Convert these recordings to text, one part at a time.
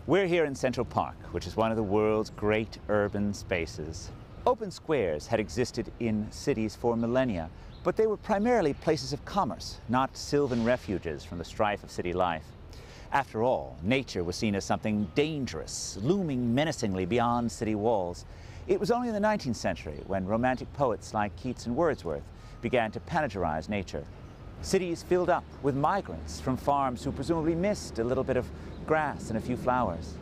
We're here in Central Park, which is one of the world's great urban spaces. Open squares had existed in cities for millennia, but they were primarily places of commerce, not sylvan refuges from the strife of city life. After all, nature was seen as something dangerous, looming menacingly beyond city walls. It was only in the 19th century when romantic poets like Keats and Wordsworth began to panegyrize nature. Cities filled up with migrants from farms who presumably missed a little bit of grass and a few flowers.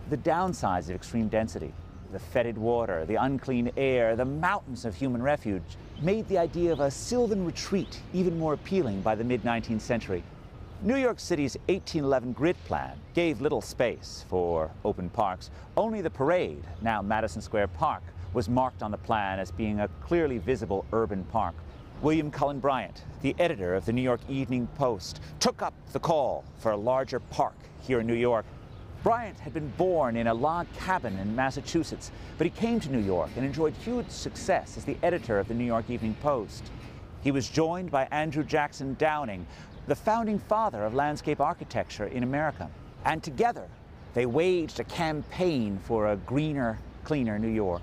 The downsides of extreme density, the fetid water, the unclean air, the mountains of human refuge, made the idea of a sylvan retreat even more appealing by the mid-19th century. New York City's 1811 grid plan gave little space for open parks. Only the Parade, now Madison Square Park, was marked on the plan as being a clearly visible urban park. William Cullen Bryant, the editor of the New York Evening Post, took up the call for a larger park here in New York. Bryant had been born in a log cabin in Massachusetts, but he came to New York and enjoyed huge success as the editor of the New York Evening Post. He was joined by Andrew Jackson Downing, the founding father of landscape architecture in America. And together, they waged a campaign for a greener, cleaner New York.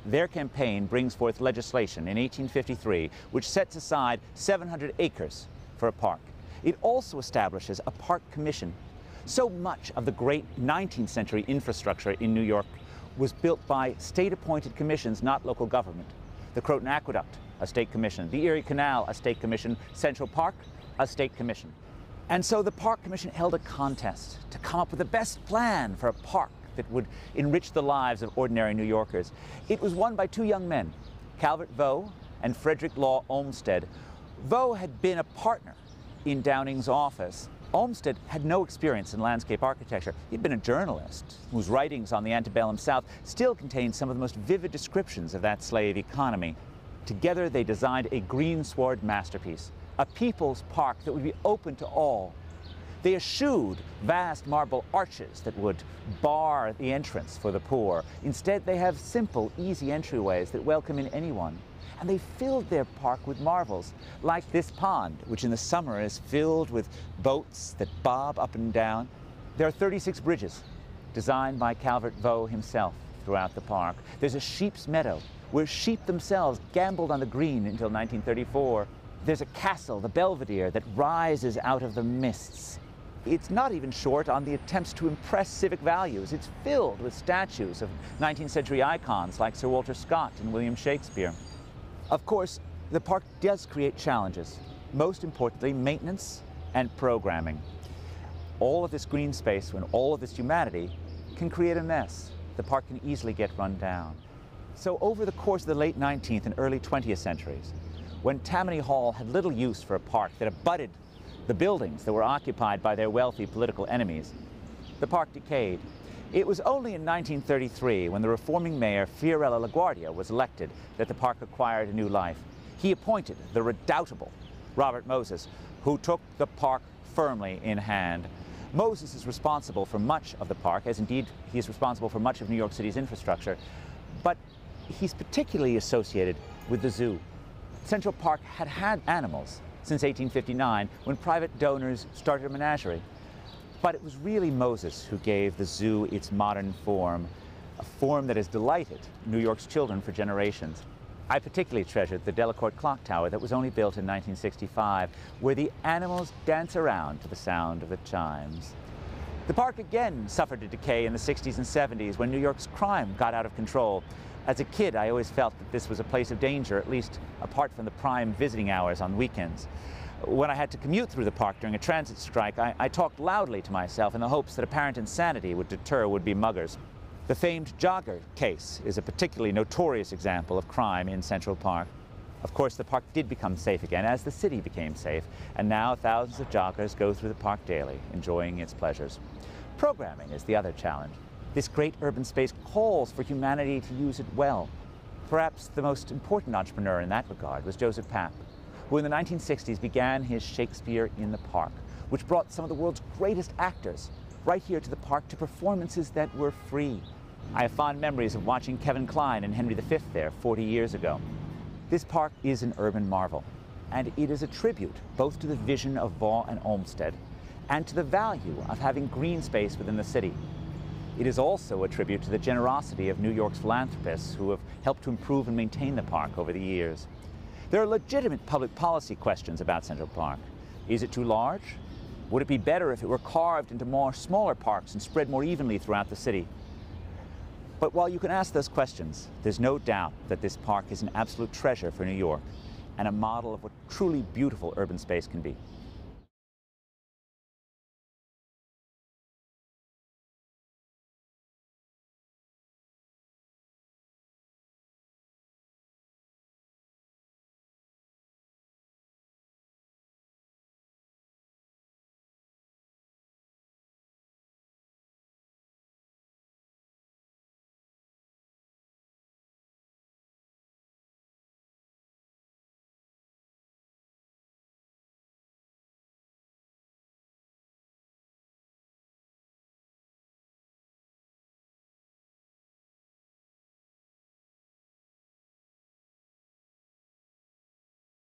Their campaign brings forth legislation in 1853 which sets aside 700 acres for a park. It also establishes a park commission. So much of the great 19th century infrastructure in New York was built by state-appointed commissions, not local government. The Croton Aqueduct, a state commission. The Erie Canal, a state commission. Central Park, a state commission. And so the Park Commission held a contest to come up with the best plan for a park that would enrich the lives of ordinary New Yorkers. It was won by two young men, Calvert Vaux and Frederick Law Olmsted. Vaux had been a partner in Downing's office. Olmsted had no experience in landscape architecture. He'd been a journalist whose writings on the antebellum South still contain some of the most vivid descriptions of that slave economy. Together they designed a greensward masterpiece, a people's park that would be open to all. They eschewed vast marble arches that would bar the entrance for the poor. Instead, they have simple, easy entryways that welcome in anyone. And they filled their park with marvels, like this pond, which in the summer is filled with boats that bob up and down. There are 36 bridges, designed by Calvert Vaux himself throughout the park. There's a sheep's meadow, where sheep themselves gambled on the green until 1934. There's a castle, the Belvedere, that rises out of the mists. It's not even short on the attempts to impress civic values. It's filled with statues of 19th century icons like Sir Walter Scott and William Shakespeare. Of course, the park does create challenges, most importantly, maintenance and programming. All of this green space and all of this humanity can create a mess. The park can easily get run down. So over the course of the late 19th and early 20th centuries, when Tammany Hall had little use for a park that abutted the buildings that were occupied by their wealthy political enemies, the park decayed. It was only in 1933, when the reforming mayor Fiorello LaGuardia was elected, that the park acquired a new life. He appointed the redoubtable Robert Moses, who took the park firmly in hand. Moses is responsible for much of the park, as indeed he is responsible for much of New York City's infrastructure, but he's particularly associated with the zoo. Central Park had had animals since 1859, when private donors started a menagerie. But it was really Moses who gave the zoo its modern form, a form that has delighted New York's children for generations. I particularly treasured the Delacorte clock tower that was only built in 1965, where the animals dance around to the sound of the chimes. The park again suffered a decay in the 60s and 70s when New York's crime got out of control. As a kid, I always felt that this was a place of danger, at least apart from the prime visiting hours on weekends. When I had to commute through the park during a transit strike, I talked loudly to myself in the hopes that apparent insanity would deter would-be muggers. The famed jogger case is a particularly notorious example of crime in Central Park. Of course, the park did become safe again as the city became safe, and now thousands of joggers go through the park daily, enjoying its pleasures. Programming is the other challenge. This great urban space calls for humanity to use it well. Perhaps the most important entrepreneur in that regard was Joseph Papp, who in the 1960s began his Shakespeare in the Park, which brought some of the world's greatest actors right here to the park to performances that were free. I have fond memories of watching Kevin Kline and Henry V there 40 years ago. This park is an urban marvel, and it is a tribute both to the vision of Vaux and Olmsted and to the value of having green space within the city. It is also a tribute to the generosity of New York's philanthropists who have helped to improve and maintain the park over the years. There are legitimate public policy questions about Central Park. Is it too large? Would it be better if it were carved into more smaller parks and spread more evenly throughout the city? But while you can ask those questions, there's no doubt that this park is an absolute treasure for New York and a model of what truly beautiful urban space can be.